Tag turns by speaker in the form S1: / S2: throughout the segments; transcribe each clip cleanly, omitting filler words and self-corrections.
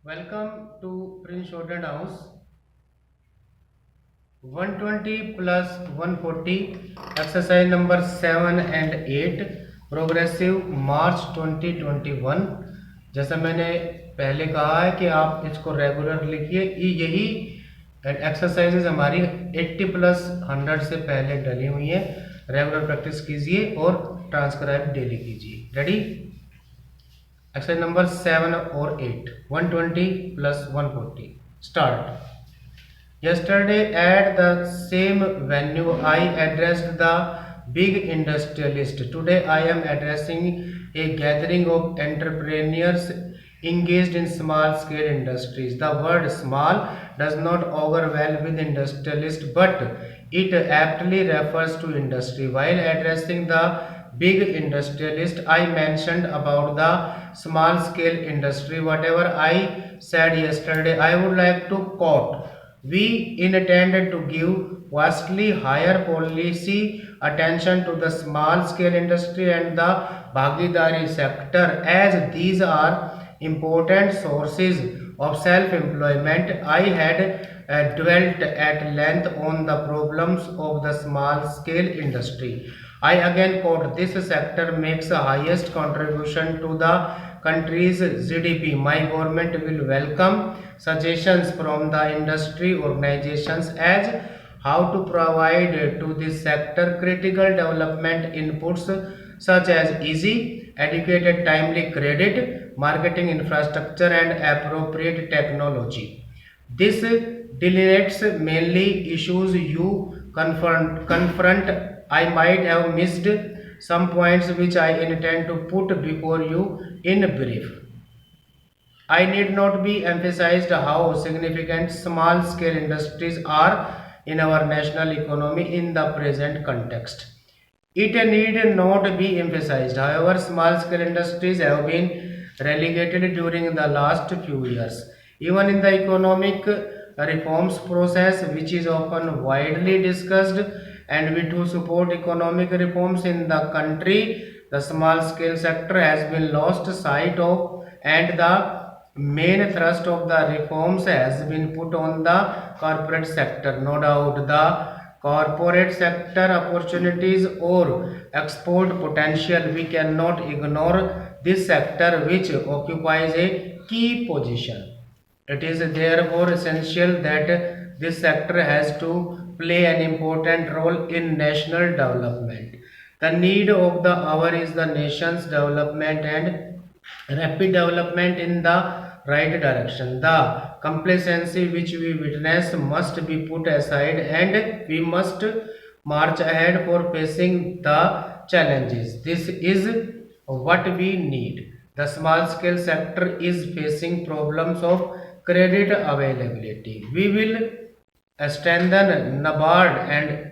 S1: Welcome to Prince Jordan House. 120 plus 140 exercise number 7 and 8 progressive मार्च 2021। जैसा मैंने पहले कहा है कि आप इसको रेगुलर लिखिए। यही एक्सरसाइजेज हमारी 80 प्लस 100 से पहले डली हुई हैं। रेगुलर प्रैक्टिस कीजिए और ट्रांसक्राइब डेली कीजिए। रेडी? एक्सरसाइज नंबर 7 और 8 120 plus 140 start. Yesterday at the same venue I addressed the big industrialist. Today I am addressing a gathering of entrepreneurs engaged in small scale industries. The word small does not augur well with industrialist, but it aptly refers to industry. While addressing the big industrialist, I mentioned about the small scale industry. Whatever I said yesterday, I would like to quote. We intended to give vastly higher policy attention to the small scale industry and the Bhagidari sector, as these are important sources of self-employment. I had dwelt at length on the problems of the small scale industry. I again quote, this sector makes the highest contribution to the country's GDP. My government will welcome suggestions from the industry organizations as how to provide to this sector critical development inputs such as easy, educated, timely credit, marketing infrastructure and appropriate technology. This delineates mainly issues you confront. I might have missed some points which I intend to put before you in brief. I need not be emphasized how significant small scale industries are in our national economy in the present context. It need not be emphasized. However, small scale industries have been relegated during the last few years. Even in the economic reforms process, which is often widely discussed, and we do support economic reforms in the country, the small scale sector has been lost sight of, and the main thrust of the reforms has been put on the corporate sector. No doubt the corporate sector opportunities or export potential, we cannot ignore this sector which occupies a key position. It is therefore essential that this sector has to play an important role in national development. The need of the hour is the nation's development and rapid development in the right direction. The complacency which we witness must be put aside and we must march ahead for facing the challenges. This is what we need. The small scale sector is facing problems of credit availability. We will strengthen NABARD and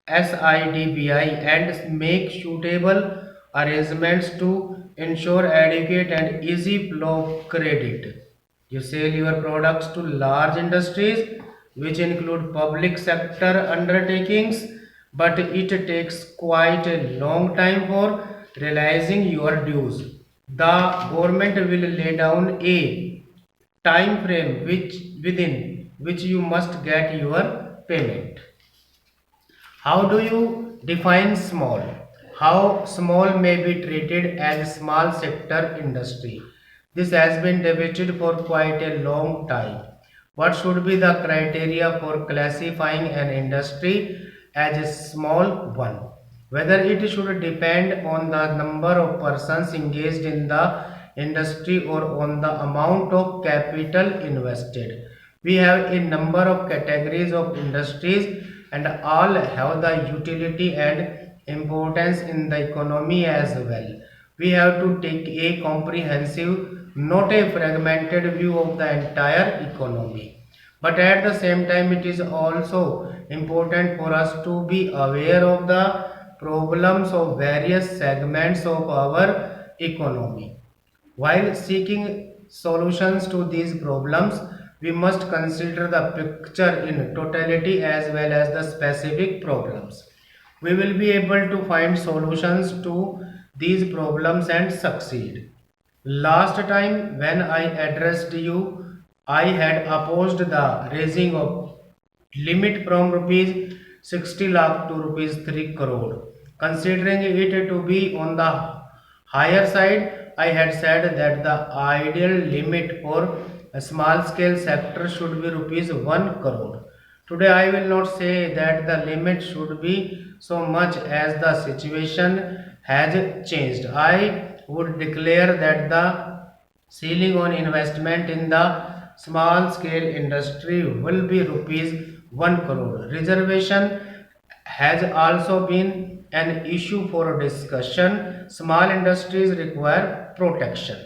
S1: SIDBI and make suitable arrangements to ensure adequate and easy flow of credit. You sell your products to large industries which include public sector undertakings, but it takes quite a long time for realizing your dues. The government will lay down a time frame within which you must get your payment. How do you define small? How small may be treated as small sector industry? This has been debated for quite a long time. What should be the criteria for classifying an industry as a small one? Whether it should depend on the number of persons engaged in the industry or on the amount of capital invested. We have a number of categories of industries and all have the utility and importance in the economy as well. We have to take a comprehensive, not a fragmented view of the entire economy. But at the same time, it is also important for us to be aware of the problems of various segments of our economy. While seeking solutions to these problems, we must consider the picture in totality as well as the specific problems. We will be able to find solutions to these problems and succeed. Last time when I addressed you I had opposed the raising of limit from rupees 60 lakh to rupees 3 crore. Considering it to be on the higher side, I had said that the ideal limit for a small scale sector should be rupees 1 crore. Today I will not say that the limit should be so much as the situation has changed. I would declare that the ceiling on investment in the small scale industry will be rupees 1 crore. Reservation has also been an issue for discussion. Small industries require protection.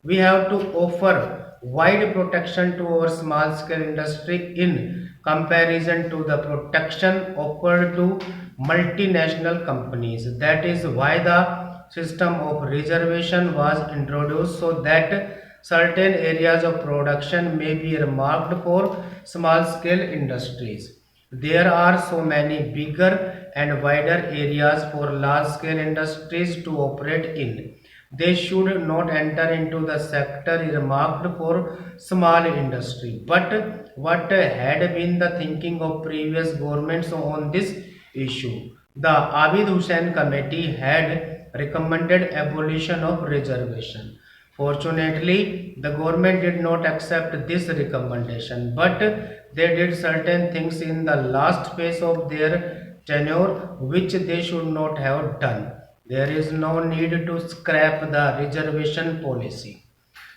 S1: We have to offer wide protection to our small scale industry in comparison to the protection offered to multinational companies. That is why the system of reservation was introduced, so that certain areas of production may be earmarked for small scale industries. There are so many bigger and wider areas for large scale industries to operate in. They should not enter into the sector earmarked for small industry. But what had been the thinking of previous governments on this issue? The Abid Hussain Committee had recommended abolition of reservation. Fortunately, the government did not accept this recommendation, but they did certain things in the last phase of their tenure which they should not have done. There is no need to scrap the reservation policy.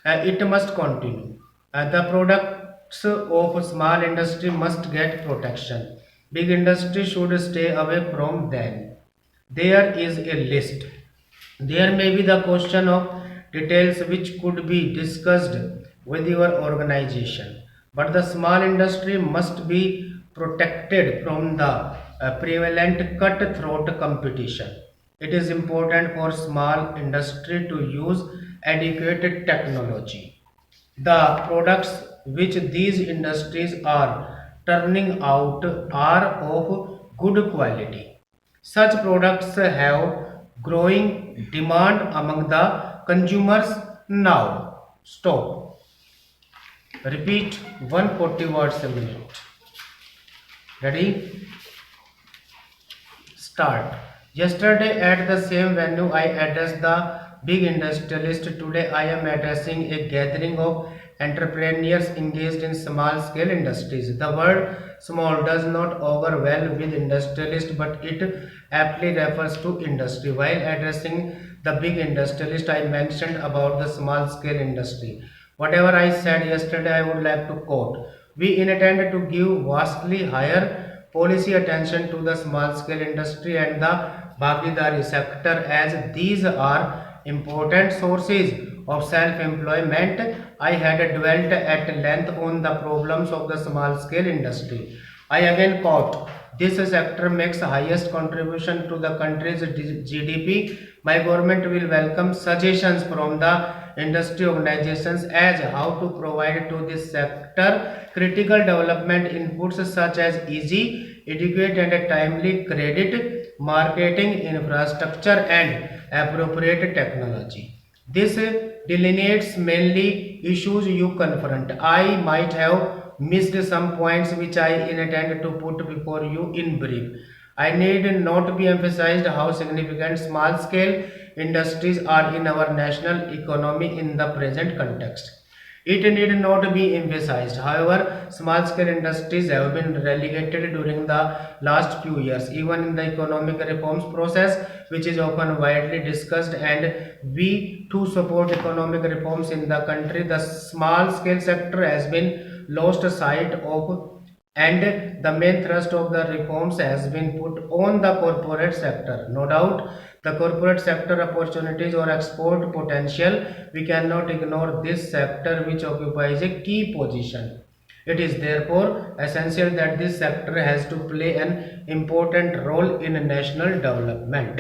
S1: It must continue. The products of small industry must get protection. Big industry should stay away from them. There is a list. There may be the question of details which could be discussed with your organization, but the small industry must be protected from the prevalent cutthroat competition. It is important for small industry to use adequate technology. The products which these industries are turning out are of good quality. Such products have growing demand among the consumers now. Stop. Repeat 140 words a minute. Ready? Start. Yesterday at the same venue I addressed the big industrialist. Today I am addressing a gathering of entrepreneurs engaged in small scale industries. The word small does not augur well with industrialist, but it aptly refers to industry. While addressing the big industrialist, I mentioned about the small scale industry. Whatever I said yesterday, I would like to quote. We intend to give vastly higher policy attention to the small scale industry and the Bhagidari sector, as these are important sources of self-employment. I had dwelt at length on the problems of the small scale industry. I again quote, this sector makes highest contribution to the country's GDP. My government will welcome suggestions from the industry organizations as how to provide to this sector critical development inputs such as easy, adequate and timely credit, marketing infrastructure and appropriate technology. This delineates mainly issues you confront. I might have missed some points which I intend to put before you in brief. I need not be emphasized how significant small scale industries are in our national economy in the present context. It need not be emphasized. However, small-scale industries have been relegated during the last few years, even in the economic reforms process, which is often widely discussed, and we too support economic reforms in the country. The small-scale sector has been lost sight of, and the main thrust of the reforms has been put on the corporate sector. No doubt, the corporate sector opportunities or export potential, we cannot ignore this sector which occupies a key position. It is therefore essential that this sector has to play an important role in national development.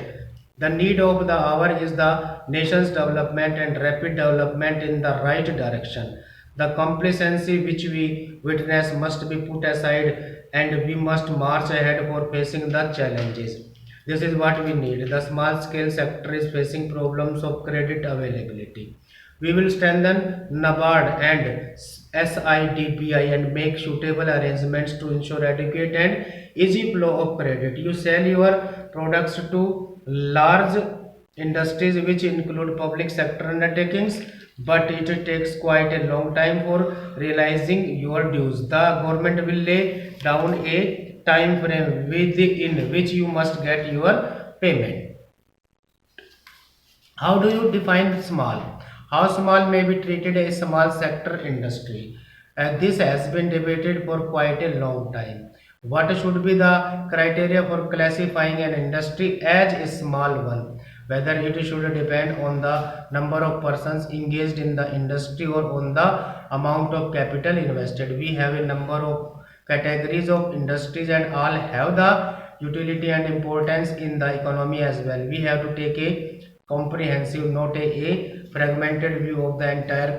S1: The need of the hour is the nation's development and rapid development in the right direction. The complacency which we witness must be put aside, and we must march ahead for facing the challenges. This is what we need. The small scale sector is facing problems of credit availability. We will strengthen NABARD and SIDPI and make suitable arrangements to ensure adequate and easy flow of credit. You sell your products to large industries which include public sector undertakings, but it takes quite a long time for realizing your dues. The government will lay down a time frame within which you must get your payment. How do you define small? How small may be treated as small sector industry? This has been debated for quite a long time. What should be the criteria for classifying an industry as a small one? Whether it should depend on the number of persons engaged in the industry or on the amount of capital invested. We have a number of categories of industries and all have the utility and importance in the economy as well. We have to take a comprehensive, not a fragmented view of the entire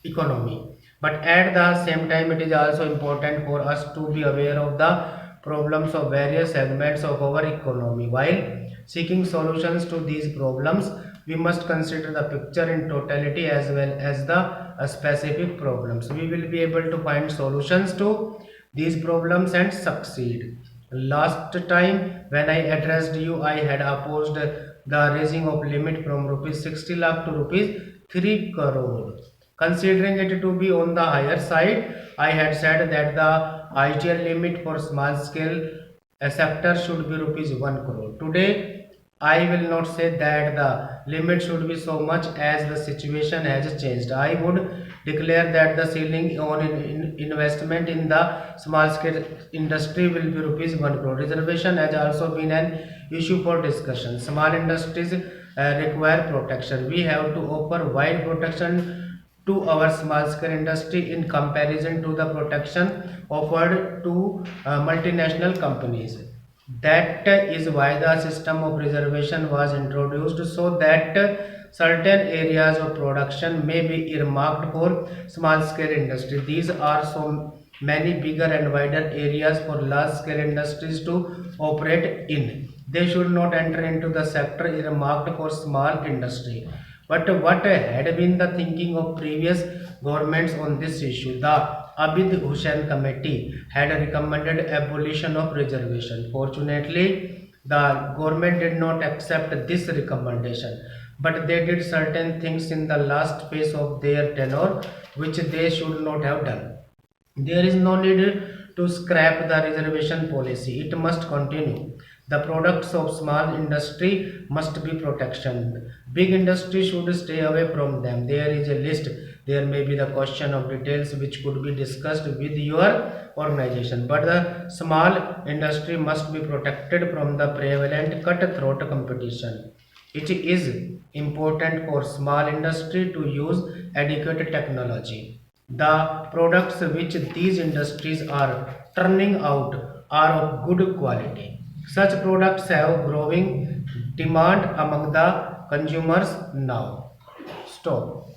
S1: economy. But at the same time, it is also important for us to be aware of the problems of various segments of our economy. While seeking solutions to these problems, we must consider the picture in totality as well as the specific problems. We will be able to find solutions to these problems and succeed. Last time when I addressed you, I had opposed the raising of limit from rupees 60 lakh to rupees 3 crore. Considering it to be on the higher side, I had said that the ideal limit for small scale sector should be rupees 1 crore. Today, I will not say that the limit should be so much as the situation has changed. I would declare that the ceiling on investment in the small scale industry will be rupees 1 crore. Reservation has also been an issue for discussion. Small industries require protection. We have to offer wide protection to our small scale industry in comparison to the protection offered to multinational companies. That is why the system of reservation was introduced, so that certain areas of production may be earmarked for small scale industry. These are so many bigger and wider areas for large scale industries to operate in. They should not enter into the sector earmarked for small industry. But what had been the thinking of previous governments on this issue? The Abid Hussain Committee had recommended abolition of reservation. Fortunately, the government did not accept this recommendation, but they did certain things in the last phase of their tenure which they should not have done. There is no need to scrap the reservation policy. It must continue. The products of small industry must be protected. Big industry should stay away from them. There is a list. There may be the question of details which could be discussed with your organization. But the small industry must be protected from the prevalent cutthroat competition. It is important for small industry to use adequate technology. The products which these industries are turning out are of good quality. Such products have growing demand among the consumers now. Stop.